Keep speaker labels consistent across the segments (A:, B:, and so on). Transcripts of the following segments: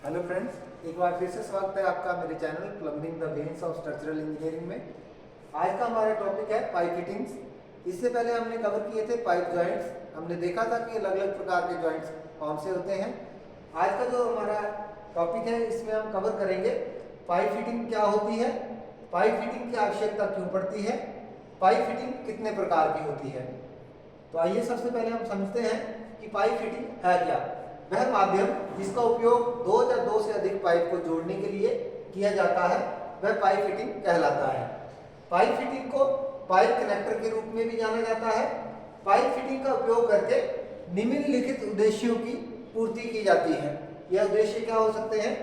A: Hello friends, एक बार फिर से स्वागत है आपका मेरे चैनल प्लम्बिंग द बेन्स ऑफ स्ट्रक्चरल इंजीनियरिंग में। आज का हमारा टॉपिक है पाइप फिटिंग्स। इससे पहले हमने कवर किए थे पाइप जॉइंट्स। हमने देखा था कि अलग अलग प्रकार के जॉइंट्स कौन से होते हैं। आज का जो हमारा टॉपिक है इसमें हम कवर करेंगे पाइप फिटिंग क्या होती है, पाइप फिटिंग की आवश्यकता क्यों पड़ती है, पाइप फिटिंग कितने प्रकार की होती है। तो आइए सबसे पहले हम समझते हैं कि पाइप फिटिंग है क्या। वह माध्यम जिसका उपयोग दो या दो से अधिक पाइप को जोड़ने के लिए किया जाता है वह पाइप फिटिंग कहलाता है। पाइप फिटिंग को पाइप कनेक्टर के रूप में भी जाना जाता है। पाइप फिटिंग का उपयोग करके निम्नलिखित उद्देश्यों की पूर्ति की जाती है। यह उद्देश्य क्या हो सकते हैं,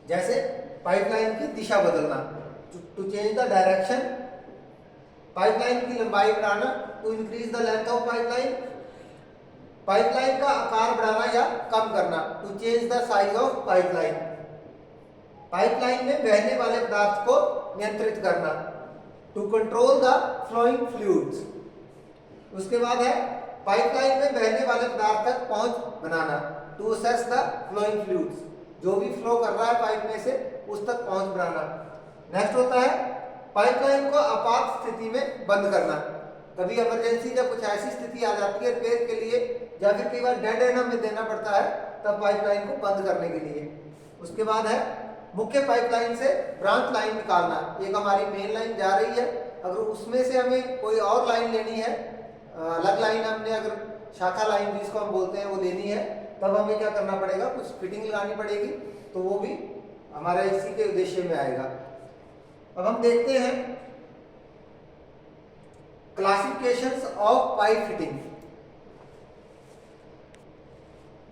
A: जैसे पाइपलाइन की दिशा बदलना, to change the direction, pipeline की लंबाई बढ़ाना, to increase the length of pipeline, pipeline का आकार बढ़ाना या कम करना, to change the size of pipeline, pipeline में बहने वाले पदार्थ को नियंत्रित करना, to control the flowing fluids. उसके बाद है पाइपलाइन में बहने वाले पदार्थ तक पहुंच बनाना, to assess the flowing fluids, जो भी फ्लो कर रहा है पाइप में से उस तक पहुंच बनाना। नेक्स्ट होता है पाइपलाइन को आपात स्थिति में बंद करना। कभी इमरजेंसी जब कुछ ऐसी स्थिति आ जाती है रिपेयर के लिए या फिर कई बार डेड एंड हमें देना पड़ता है तब पाइपलाइन को बंद करने के लिए। उसके बाद है मुख्य पाइपलाइन से ब्रांच लाइन निकालना। एक हमारी मेन लाइन जा रही है, अगर उसमें से हमें कोई और लाइन लेनी है, अलग लाइन हमने अगर शाखा लाइन जिसको हम बोलते हैं वो लेनी है, तब हमें क्या करना पड़ेगा, कुछ फिटिंग लगानी पड़ेगी। तो वो भी हमारा इसी के उद्देश्य में आएगा। अब हम देखते हैं classifications of pipe fitting.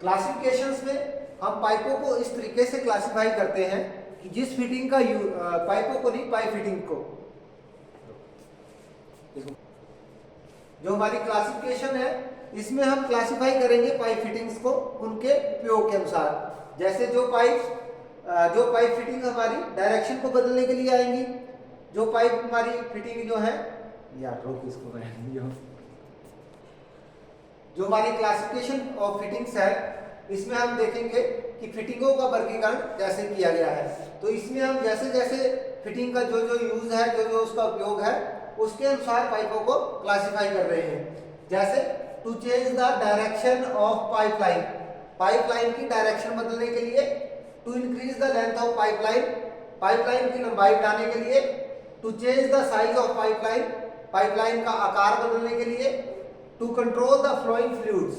A: Classifications में हम पाइपों को इस तरीके से क्लासिफाई करते हैं कि जिस फिटिंग का पाइपों को नहीं, पाइप फिटिंग को, जो हमारी क्लासिफिकेशन है इसमें हम क्लासिफाई करेंगे पाइप फिटिंग्स को उनके उपयोग के अनुसार। जैसे जो पाइप फिटिंग हमारी डायरेक्शन को बदलने के लिए आएंगी, जो पाइप हमारी फिटिंग जो है यार रोक इसको जो हमारी क्लासिफिकेशन ऑफ फिटिंग्स है इसमें हम देखेंगे कि फिटिंगों का वर्गीकरण कैसे किया गया है। तो इसमें हम जैसे जैसे फिटिंग का जो जो यूज है, जो जो उसका उपयोग है, उसके अनुसार पाइपों को क्लासिफाई कर रहे हैं। जैसे to change the direction of pipeline, pipeline की डायरेक्शन बदलने के लिए, to increase the length of pipeline, pipeline की लंबाई बढ़ाने के लिए, to change the size of pipeline, pipeline का आकार बदलने के लिए, to control the flowing fluids,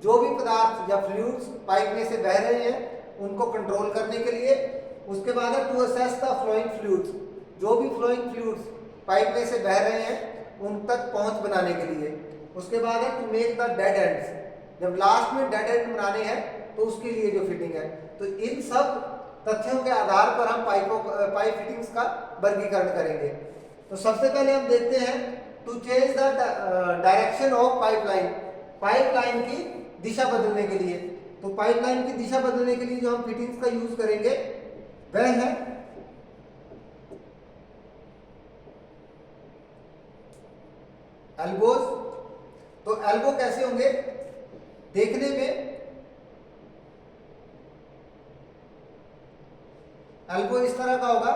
A: जो भी पदार्थ या फ्लूइड्स पाइप में से बह रहे हैं उनको कंट्रोल करने के लिए। उसके बाद है to assess the flowing fluids, जो भी फ्लोइंग फ्लूइड्स पाइप में से बह रहे हैं उन तक पहुंच बनाने के लिए। उसके बाद है to make the dead ends, जब लास्ट में डेड एंड बनाने हैं तो उसके लिए जो फिटिंग है। तो इन सब तथ्यों के आधार पर हम पाइप फिटिंग्स का वर्गीकरण करेंगे। तो सबसे पहले हम देखते हैं to change the direction of pipeline, pipeline की दिशा बदलने के लिए। तो पाइपलाइन की दिशा बदलने के लिए जो हम फिटिंग्स का यूज करेंगे वह है एल्बोज। तो एल्बो कैसे होंगे देखने में, एल्बो इस तरह का होगा,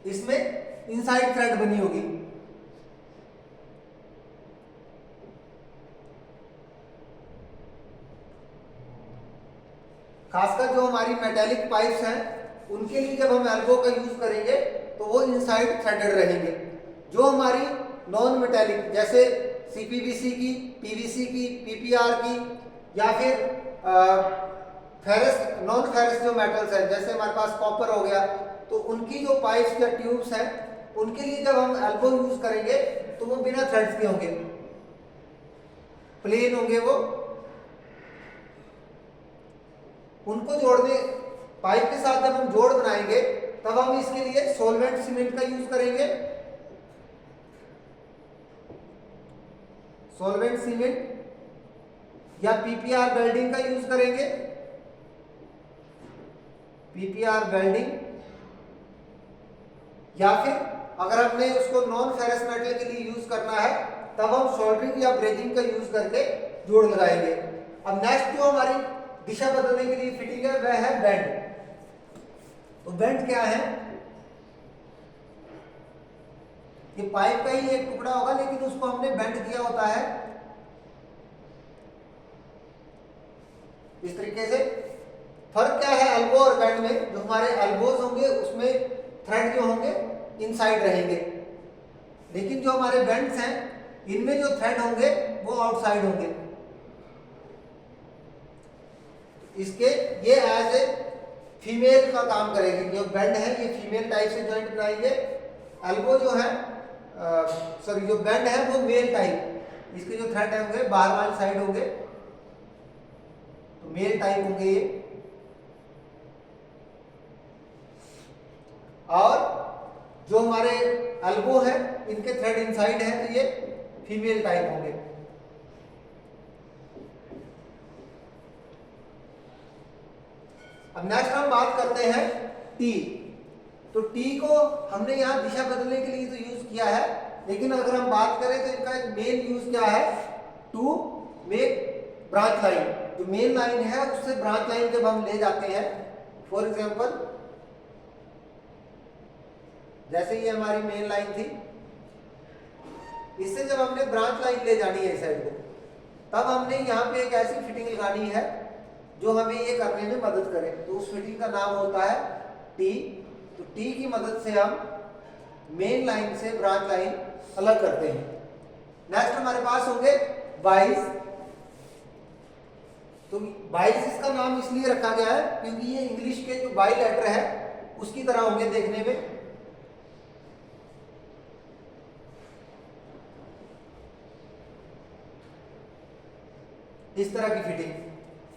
A: इसमें इनसाइड थ्रेड बनी होगी, खासकर जो हमारी मेटेलिक पाइप्स हैं उनके लिए जब हम एल्बो का यूज करेंगे तो वो इनसाइड थ्रेडेड रहेंगे। जो हमारी नॉन मेटेलिक जैसे सीपीवीसी की, पीवीसी की, पीपीआर की या फिर फेरस, नॉन फेरस जो मेटल्स हैं जैसे हमारे पास कॉपर हो गया, तो उनकी जो पाइप्स या ट्यूब्स हैं उनके लिए जब हम एल्बो यूज करेंगे तो वो बिना थ्रेड्स के होंगे, प्लेन होंगे वो। उनको जोड़ने, पाइप के साथ जब हम जोड़ बनाएंगे तब हम इसके लिए सॉल्वेंट सीमेंट का यूज करेंगे, सॉल्वेंट सीमेंट या पीपीआर वेल्डिंग का यूज करेंगे, पीपीआर वेल्डिंग, या फिर अगर हमने उसको नॉन फेरस मेटल के लिए यूज करना है तब हम सोल्डरिंग या ब्रेजिंग का यूज करके जोड़ लगाएंगे। अब नेक्स्ट जो हमारी दिशा बदलने के लिए फिटिंग है वह है बेंड। तो बेंड क्या है? ये पाइप का ही एक टुकड़ा होगा लेकिन उसको हमने बेंड किया होता है इस तरीके से। फर्क क्या है एल्बो और बेंड में? जो हमारे एल्बोज होंगे उसमें थ्रेड जो होंगे इनसाइड रहेंगे, लेकिन जो हमारे बेंड्स हैं इनमें जो थ्रेड होंगे वो आउटसाइड होंगे। इसके ये एज ए फीमेल का काम करेगी। जो बेंड है ये फीमेल टाइप से जॉइंट बनाएंगे, एल्बो जो है सॉरी जो बेंड है वो मेल टाइप, इसके जो थ्रेड होंगे बाहर वाली साइड होंगे तो मेल टाइप होंगे ये, और जो हमारे एल्बो है इनके थ्रेड इनसाइड है तो ये फीमेल टाइप होंगे। अब नेक्स्ट हम बात करते हैं टी। तो टी को हमने यहाँ दिशा बदलने के लिए तो यूज किया है, लेकिन अगर हम बात करें तो इनका मेन यूज क्या है? To make branch line. जो मेन लाइन है उससे ब्रांच लाइन जब हम ले जाते हैं, फॉर एग्जांपल जैसे ये हमारी मेन लाइन थी, इससे जब हमने ब्रांच लाइन ले जानी है इस साइड को, तब हमने यहाँ पे एक ऐसी फिटिंग लगानी है जो हमें ये करने में मदद करे। तो उस फिटिंग का नाम होता है टी। तो टी की मदद से हम मेन लाइन से ब्रांच लाइन अलग करते हैं। नेक्स्ट हमारे पास होंगे बाइस। तो बाइस इसका नाम इसलिए रखा गया है क्योंकि ये इंग्लिश के जो बाई लेटर है उसकी तरह होंगे देखने में। इस तरह की फिटिंग,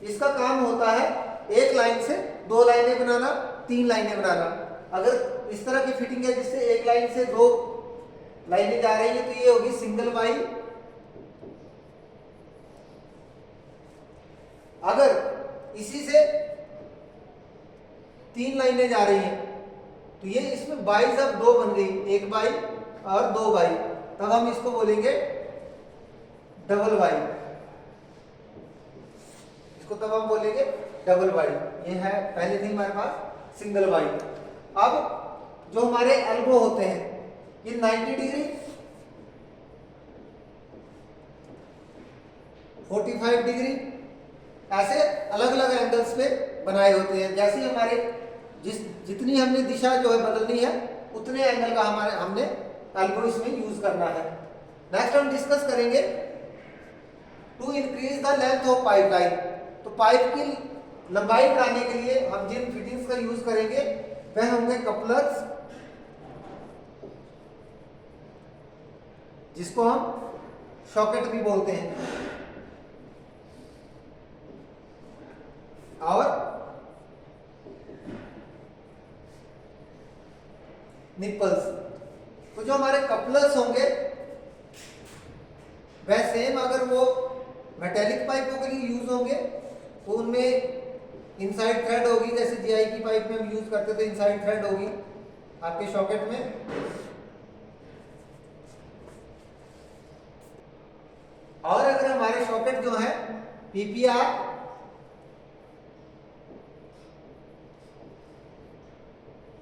A: इसका काम होता है एक लाइन से दो लाइनें बनाना, तीन लाइनें बनाना। अगर इस तरह की फिटिंग है जिससे एक लाइन से दो लाइनें जा रही है तो ये होगी सिंगल बाई। अगर इसी से तीन लाइनें जा रही हैं तो ये इसमें बाई जब दो बन गई, एक बाई और दो बाई, तब हम इसको बोलेंगे डबल बाई। इसको तब हम बोलेंगे डबल बाई। ये है पहले थी हमारे पास सिंगल बाई। अब जो हमारे एल्बो होते हैं ये 90 डिग्री, 45 डिग्री ऐसे अलग अलग एंगल्स पे बनाए होते हैं। जैसे हमारे जितनी हमने दिशा जो है बदलनी है उतने एंगल का हमने एल्बो इसमें यूज करना है। नेक्स्ट हम डिस्कस करेंगे to increase the length of pipe line. तो पाइप की लंबाई बढ़ाने के लिए हम जिन फिटिंग्स का यूज करेंगे वह होंगे कपलर्स, जिसको हम सॉकेट भी बोलते हैं, और निप्पल्स। तो जो हमारे कपलर्स होंगे वह सेम अगर वो मेटेलिक पाइपों के लिए यूज होंगे तो उनमें इनसाइड थ्रेड होगी, जैसे जीआई की पाइप में हम यूज करते थे इनसाइड थ्रेड होगी आपके सॉकेट में। और अगर हमारे सॉकेट जो है पीपीआर,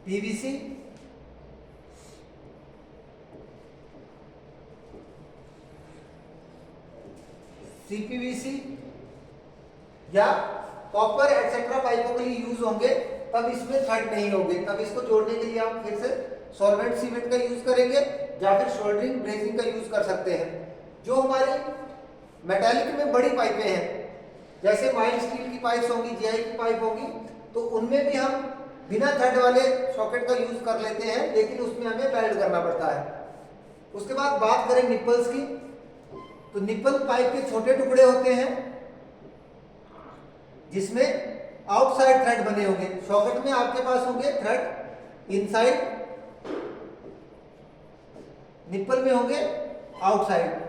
A: पीवीसी, सीपीवीसी या कॉपर एटसेट्रा पाइपों के लिए यूज होंगे, तब इसमें थ्रेड नहीं होंगे। तब इसको जोड़ने के लिए हम फिर से सॉल्वेंट सीमेंट का यूज करेंगे या फिर सोल्डरिंग ब्रेजिंग का यूज कर सकते हैं। जो हमारी मेटालिक में बड़ी पाइपें हैं जैसे माइल्ड स्टील की पाइप्स होंगी, जीआई की पाइप होगी, तो उनमें भी हम बिना थ्रेड वाले सॉकेट का यूज कर लेते हैं, लेकिन उसमें हमें वेल्ड करना पड़ता है। उसके बाद बात करें निप्पल्स की। तो निप्पल पाइप के छोटे टुकड़े होते हैं जिसमें आउटसाइड थ्रेड बने होंगे। सॉकेट में आपके पास होंगे थ्रेड इनसाइड, निप्पल में होंगे आउटसाइड।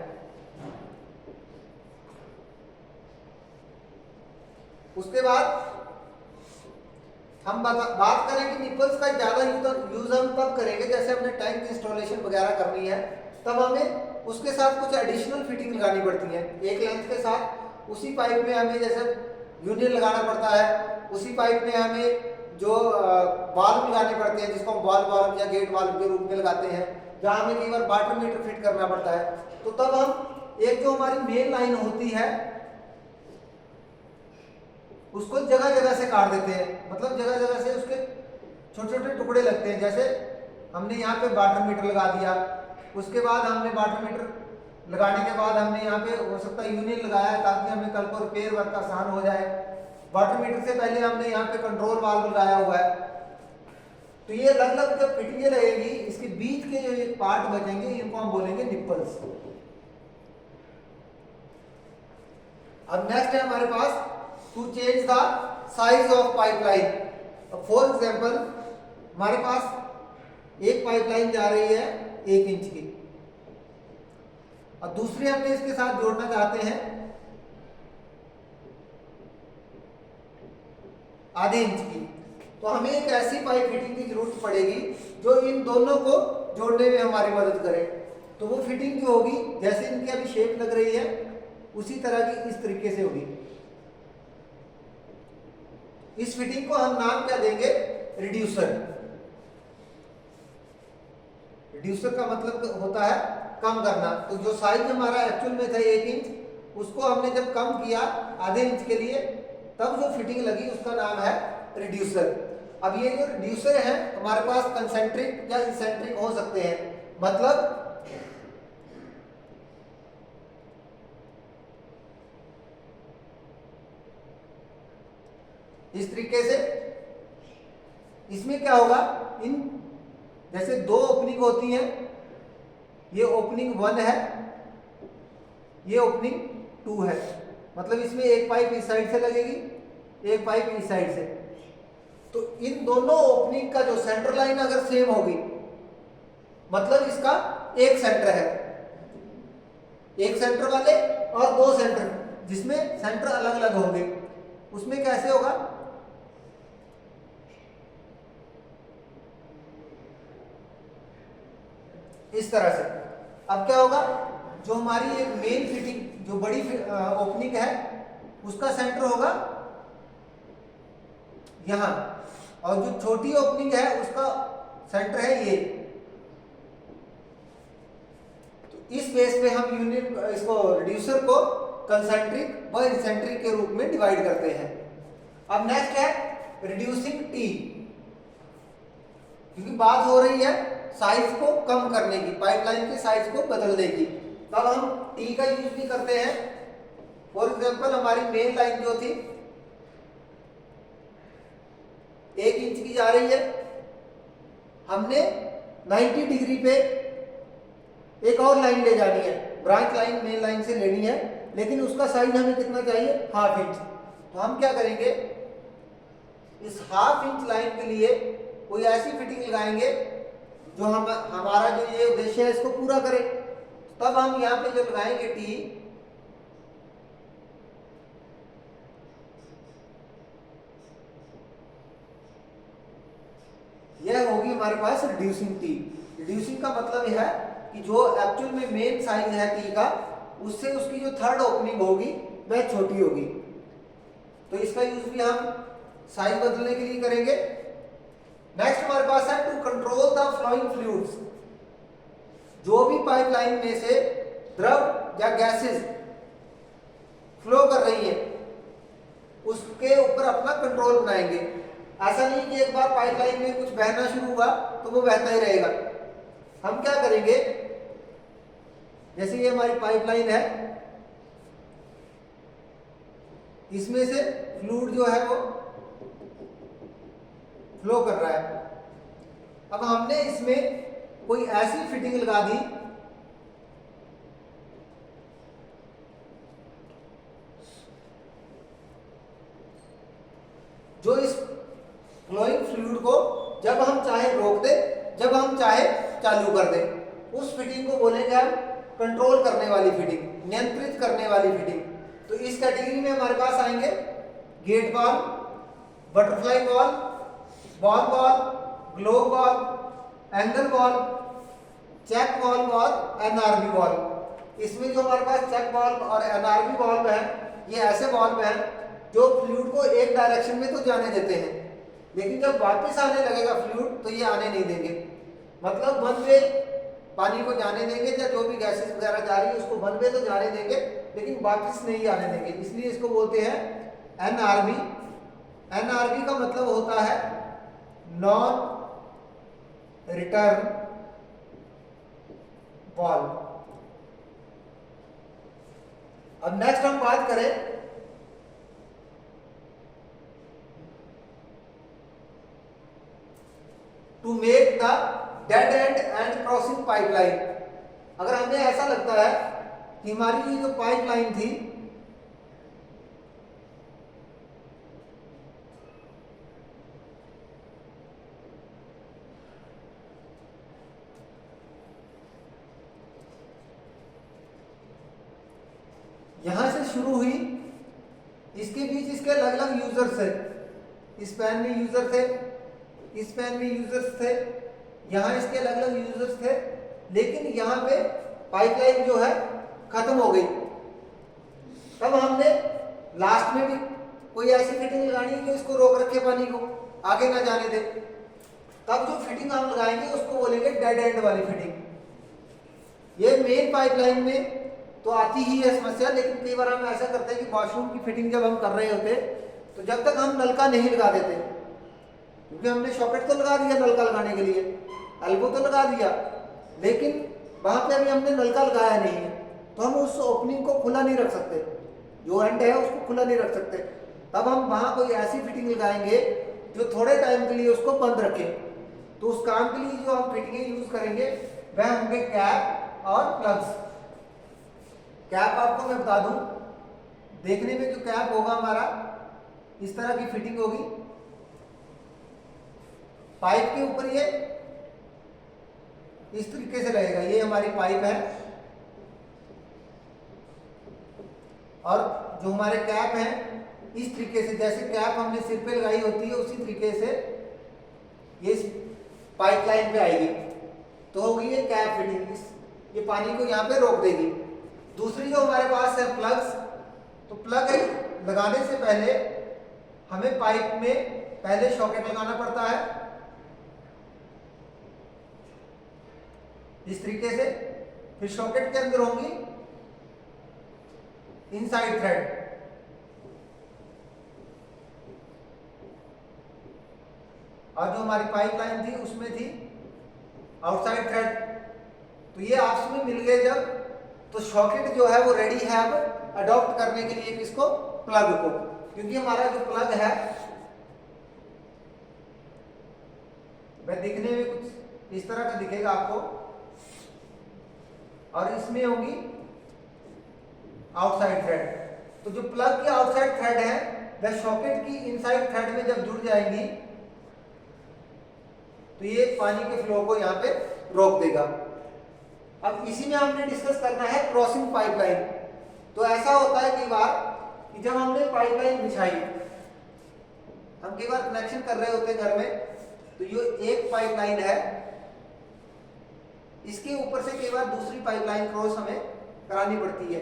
A: उसके बाद हम बात करें कि निप्पल्स का ज्यादा यूज हम तब करेंगे जैसे हमने टैंक इंस्टॉलेशन वगैरह करनी है, तब हमें उसके साथ कुछ एडिशनल फिटिंग लगानी पड़ती है। एक लेंथ के साथ उसी पाइप में हमें जैसे यूनियन लगाना पड़ता है। उसी पाइप में हमें जो वाल्व लगाने पड़ते हैं, जिसको हम बॉल वाल्व या गेट वाल्व के रूप में लगाते हैं, जहाँ हमें कई बार वाटर मीटर फिट करना पड़ता है। तो तब हम एक जो हमारी मेन लाइन होती है उसको जगह जगह से काट देते हैं, मतलब जगह जगह से उसके छोटे छोटे टुकड़े लगते हैं। जैसे हमने यहाँ पे वाटर मीटर लगा दिया, उसके बाद हमने वाटर मीटर लगाने के बाद हमने यहाँ पे हो सकता है यूनियन लगाया ताकि हमें कल को रिपेयर वर्क आसान हो जाए। वाटर मीटर से पहले हमने यहाँ पे कंट्रोल वाल्व लगाया हुआ है। तो ये अलग अलग जब फिटिंगें रहेगी, इसके बीच के जो ये पार्ट बचेंगे इनको हम बोलेंगे निप्पल्स। अब नेक्स्ट है हमारे पास to change the size of pipeline. For example हमारे पास एक पाइपलाइन जा रही है 1 इंच की और दूसरी हमने इसके साथ जोड़ना चाहते हैं आधे इंच की। तो हमें एक ऐसी पाइप फिटिंग की जरूरत पड़ेगी जो इन दोनों को जोड़ने में हमारी मदद करे। तो वो फिटिंग जो होगी, जैसे इनकी अभी शेप लग रही है उसी तरह की इस तरीके से होगी। इस फिटिंग को हम नाम क्या देंगे? रिड्यूसर। रिड्यूसर का मतलब होता है कम करना। तो जो साइज हमारा एक्चुअल में था 1 इंच, उसको हमने जब कम किया आधे इंच के लिए, तब जो फिटिंग लगी उसका नाम है रिड्यूसर। अब ये जो रिड्यूसर है हमारे पास कंसेंट्रिक या इंसेंट्रिक हो सकते हैं। मतलब इस तरीके से इसमें क्या होगा, इन जैसे 2 ओपनिंग होती हैं, ये ओपनिंग 1 है, ये ओपनिंग 2 है। मतलब इसमें एक पाइप इस साइड से लगेगी, एक पाइप इस साइड से। तो इन दोनों ओपनिंग का जो सेंटर लाइन अगर सेम होगी, मतलब इसका एक सेंटर है, एक सेंटर वाले और 2 सेंटर जिसमें सेंटर अलग अलग होंगे। उसमें कैसे होगा, इस तरह से। अब क्या होगा, जो हमारी एक मेन फिटिंग जो बड़ी ओपनिंग है उसका सेंटर होगा यहां, और जो छोटी ओपनिंग है उसका सेंटर है ये। तो इस बेस पे हम यूनिट इसको रिड्यूसर को कंसेंट्रिक व इंसेंट्रिक के रूप में डिवाइड करते हैं। अब नेक्स्ट है रिड्यूसिंग टी, क्योंकि बात हो रही है साइज को कम करने की, पाइपलाइन के साइज को बदलने की, तब हम टी का यूज भी करते हैं। फॉर एग्जांपल हमारी मेन लाइन जो थी 1 इंच की जा रही है, हमने 90 डिग्री पे एक और लाइन ले जानी है, ब्रांच लाइन मेन लाइन से लेनी है, लेकिन उसका साइज हमें कितना चाहिए? 1/2 इंच। तो हम क्या करेंगे, इस 1/2 इंच लाइन के लिए कोई ऐसी फिटिंग लगाएंगे जो हमारा जो ये उद्देश्य है इसको पूरा करे। तब हम यहाँ पे जो लगाएंगे टी, यह होगी हमारे पास रिड्यूसिंग टी। रिड्यूसिंग का मतलब यह है कि जो एक्चुअल में मेन साइज है टी का, उससे उसकी जो थर्ड ओपनिंग होगी वह छोटी होगी। तो इसका यूज भी हम साइज बदलने के लिए करेंगे। नेक्स्ट हमारे पास है to control the flowing fluids. जो भी पाइपलाइन में से द्रव या गैसेस फ्लो कर रही है उसके ऊपर अपना कंट्रोल बनाएंगे। ऐसा नहीं कि एक बार पाइपलाइन में कुछ बहना शुरू हुआ तो वो बहता ही रहेगा। हम क्या करेंगे, जैसे ये हमारी पाइपलाइन है, इसमें से फ्लूइड जो है वो फ्लो कर रहा है। अब हमने इसमें कोई ऐसी फिटिंग लगा दी जो इस फ्लोइंग फ्लूइड को जब हम चाहे रोक दे, जब हम चाहे चालू कर दे। उस फिटिंग को बोलेंगे हम कंट्रोल करने वाली फिटिंग, नियंत्रित करने वाली फिटिंग। तो इस कैटेगरी में हमारे पास आएंगे gate valve, butterfly valve, ball valve, globe valve, angle valve, check valve और एनआरवी वॉल्व। इसमें जो हमारे पास चेक वॉल्व और एनआरवी वॉल्व है, ये ऐसे वॉल्व हैं जो फ्लूइड को एक डायरेक्शन में तो जाने देते हैं, लेकिन जब वापस आने लगेगा फ्लूइड तो ये आने नहीं देंगे। मतलब वन वे पानी को जाने देंगे, या जो भी गैसेस वगैरह जा रही है उसको वन वे तो जाने देंगे, लेकिन वापस नहीं आने देंगे। इसलिए इसको बोलते हैं एनआरवी। एनआरवी का मतलब होता है नॉन रिटर्न वाल्व। अब नेक्स्ट हम बात करें to make the dead end end crossing pipeline. अगर हमें ऐसा लगता है कि हमारी ये जो पाइपलाइन थी यहां से शुरू हुई, इसके बीच इसके अलग अलग यूजर्स है, इस पैन में यूजर थे, इस पैन में यूजर्स थे, यहाँ इसके अलग अलग यूजर्स थे, लेकिन यहाँ पे पाइपलाइन जो है खत्म हो गई। तब हमने लास्ट में भी कोई ऐसी फिटिंग लगानी है जो इसको रोक रखे, पानी को आगे ना जाने दे। तब जो फिटिंग हम लगाएंगे उसको बोलेंगे डेड एंड वाली फिटिंग। ये मेन पाइपलाइन में तो आती ही है समस्या, लेकिन कई बार हम ऐसा करते हैं कि वॉशरूम की फिटिंग जब हम कर रहे होते तो जब तक हम नलका नहीं लगा देते, क्योंकि हमने सॉकेट तो लगा दिया नलका लगाने के लिए, एल्बो तो लगा दिया, लेकिन वहां पे अभी हमने नलका लगाया नहीं है, तो हम उस ओपनिंग को खुला नहीं रख सकते, जो एंड है उसको खुला नहीं रख सकते। तब हम वहां कोई ऐसी फिटिंग लगाएंगे जो थोड़े टाइम के लिए उसको बंद रखे। तो उस काम के लिए जो हम फिटिंगें यूज करेंगे वह होंगे कैप और प्लग्स। कैप आपको मैं बता दूं, देखने में जो कैप होगा हमारा इस तरह की फिटिंग होगी, पाइप के ऊपर ये इस तरीके से रहेगा, ये हमारी पाइप है, और जो हमारे कैप हैं इस तरीके से, जैसे कैप हमने सिर पे लगाई होती है उसी तरीके से ये इस पाइपलाइन पे आएगी, तो होगी ये कैप फिटिंग। ये पानी को यहाँ पे रोक देगी। दूसरी जो हमारे पास है प्लग्स, तो प्लग लगाने से पहले हमें पाइप में पहले सॉकेट लगाना पड़ता है इस तरीके से, फिर सॉकेट के अंदर होंगी इनसाइड थ्रेड, और जो हमारी पाइपलाइन थी उसमें थी आउटसाइड थ्रेड। तो ये आपस में मिल गए जब, तो सॉकेट जो है वो रेडी है अब अडॉप्ट करने के लिए किसको, प्लग को, क्योंकि हमारा जो प्लग है वह दिखने में कुछ इस तरह का दिखेगा आपको, और इसमें होंगी आउटसाइड थ्रेड। तो जो प्लग की आउटसाइड थ्रेड है वह सॉकेट की इनसाइड थ्रेड में जब जुड़ जाएंगी तो ये पानी के फ्लो को यहाँ पे रोक देगा। अब इसी में हमने डिस्कस करना है क्रॉसिंग पाइपलाइन। तो ऐसा होता है कई बार कि जब हमने पाइपलाइन बिछाई, हम कई बार कनेक्शन कर रहे होते हैं घर में, तो ये एक पाइपलाइन है, इसके ऊपर से कई बार दूसरी पाइपलाइन क्रॉस हमें करानी पड़ती है।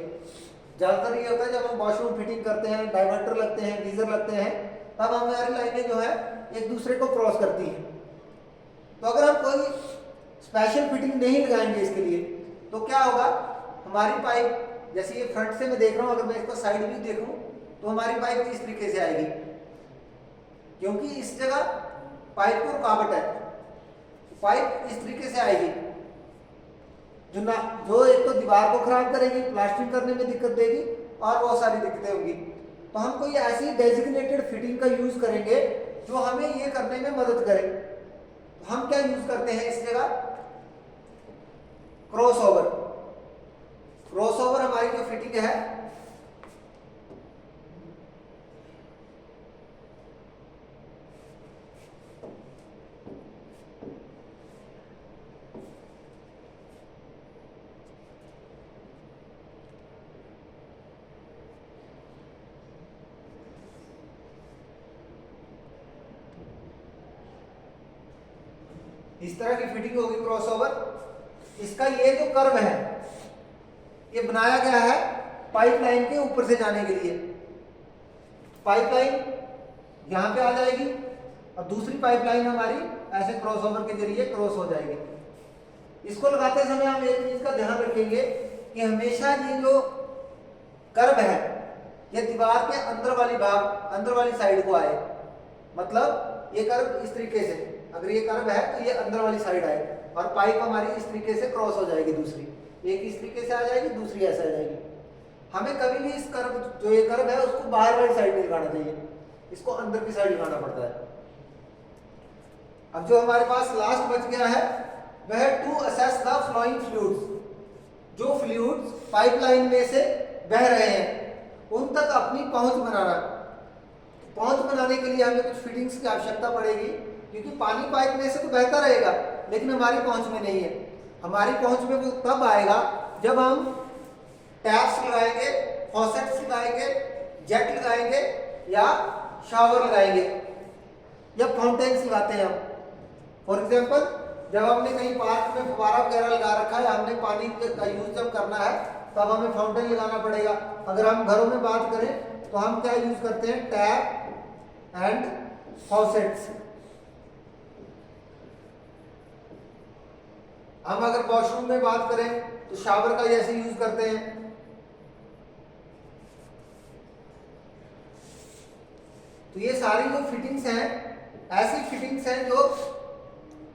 A: ज्यादातर ये होता है जब हम वॉशरूम फिटिंग करते हैं, डाइवर्टर लगते हैं, गीजर लगते हैं, तब हमारी लाइनें जो है एक दूसरे को क्रॉस करती हैं। तो अगर हम कोई स्पेशल फिटिंग नहीं लगाएंगे इसके लिए तो क्या होगा, हमारी पाइप जैसे ये फ्रंट से मैं देख रहा हूं, अगर मैं इसको साइड व्यू देखूं तो हमारी पाइप इस तरीके से आएगी, क्योंकि इस जगह पाइप को रुकावट है, पाइप इस तरीके से आएगी, जो एक तो दीवार को खराब करेगी, प्लास्टिक करने में दिक्कत देगी, और बहुत सारी दिक्कतें होंगी। तो हम कोई ऐसी डेजिग्नेटेड फिटिंग का यूज करेंगे जो हमें ये करने में मदद करे। तो हम क्या यूज करते हैं इस जगह, क्रॉसओवर। क्रॉसओवर हमारी जो फिटिंग है इस तरह की फिटिंग होगी क्रॉसओवर। इसका ये जो कर्व है ये बनाया गया है पाइपलाइन के ऊपर से जाने के लिए। पाइपलाइन यहाँ पे आ जाएगी और दूसरी पाइपलाइन हमारी ऐसे क्रॉसओवर के जरिए क्रॉस हो जाएगी। इसको लगाते समय हम एक चीज का ध्यान रखेंगे कि हमेशा ये जो कर्व है ये दीवार के अंदर वाली साइड को आए। मतलब ये कर्व इस तरीके से, अगर ये कर्व है तो ये अंदर वाली साइड आए और पाइप हमारी इस तरीके से क्रॉस हो जाएगी, दूसरी एक इस तरीके से आ जाएगी, दूसरी ऐसे आ जाएगी। हमें कभी भी इस कर्व, जो ये कर्व है उसको बाहर वाली साइड नहीं लगाना चाहिए, इसको अंदर की साइड लगाना पड़ता है। अब जो हमारे पास लास्ट बच गया है वह to assess the flowing fluids. जो फ्लूइड्स पाइपलाइन में से बह रहे हैं उन तक अपनी पहुंच बनाना। पहुंच बनाने के लिए हमें कुछ फिटिंग्स की आवश्यकता पड़ेगी, क्योंकि पानी पाइप में से तो बहता रहेगा लेकिन हमारी पहुंच में नहीं है। हमारी पहुंच में वो तब आएगा जब हम टैप्स लगाएंगे, फॉसेट्स लगाएंगे, जेट लगाएंगे या शावर लगाएंगे या फाउंटेन्स लगाते हैं हम। फॉर एग्जाम्पल, जब हमने कहीं पार्क में फव्वारा वगैरह लगा रखा है, हमने पानी का यूज जब करना है तब हमें फाउंटेन लगाना पड़ेगा। अगर हम घरों में बात करें तो हम क्या यूज करते हैं, टैप एंड फॉसेट्स। हम अगर वॉशरूम में बात करें तो शावर का जैसे यूज करते हैं। तो ये सारी जो फिटिंग्स हैं ऐसी फिटिंग्स हैं जो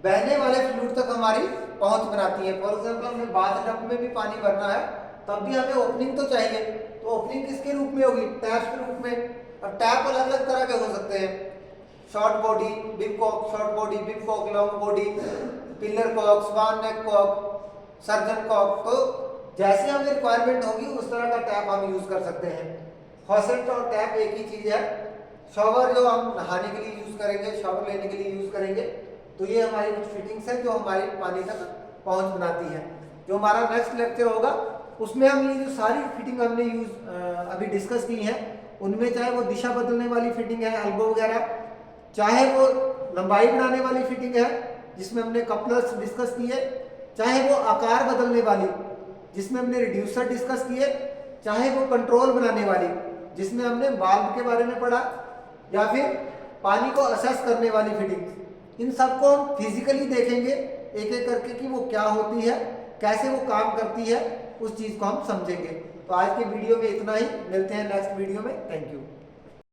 A: बहने वाले फ्लूइड तक हमारी पहुंच बनाती है। फॉर एग्जाम्पल, हमें बाथ टब में भी पानी भरना है तब भी हमें ओपनिंग तो चाहिए, तो ओपनिंग किसके रूप में होगी, टैप्स के रूप में। अब टैप अलग अलग तरह के हो सकते हैं, short body big cock, short body big cock, long body, pillar cock, swan neck cock, surgeon cock. तो जैसे हमें रिक्वायरमेंट होगी उस तरह का टैप हम यूज कर सकते हैं। फॉसेट और टैप एक ही चीज है। शॉवर जो हम नहाने के लिए यूज करेंगे, शावर लेने के लिए यूज करेंगे, तो ये हमारी कुछ फिटिंग्स है जो हमारी पानी तक पहुंच बनाती है। जो हमारा नेक्स्ट लेक्चर होगा उसमें हम ये जो सारी फिटिंग हमने अभी डिस्कस की है उनमें चाहे वो दिशा बदलने वाली फिटिंग है एल्बो वगैरह, चाहे वो लंबाई बढ़ाने वाली फिटिंग है जिसमें हमने कपलर्स डिस्कस किए, चाहे वो आकार बदलने वाली जिसमें हमने रिड्यूसर डिस्कस किए, चाहे वो कंट्रोल बनाने वाली जिसमें हमने वाल्व के बारे में पढ़ा, या फिर पानी को असेस करने वाली फिटिंग। इन सबको हम फिजिकली देखेंगे एक एक करके कि वो क्या होती है, कैसे वो काम करती है, उस चीज को हम समझेंगे। तो आज के वीडियो में इतना ही, मिलते हैं नेक्स्ट वीडियो में। Thank you.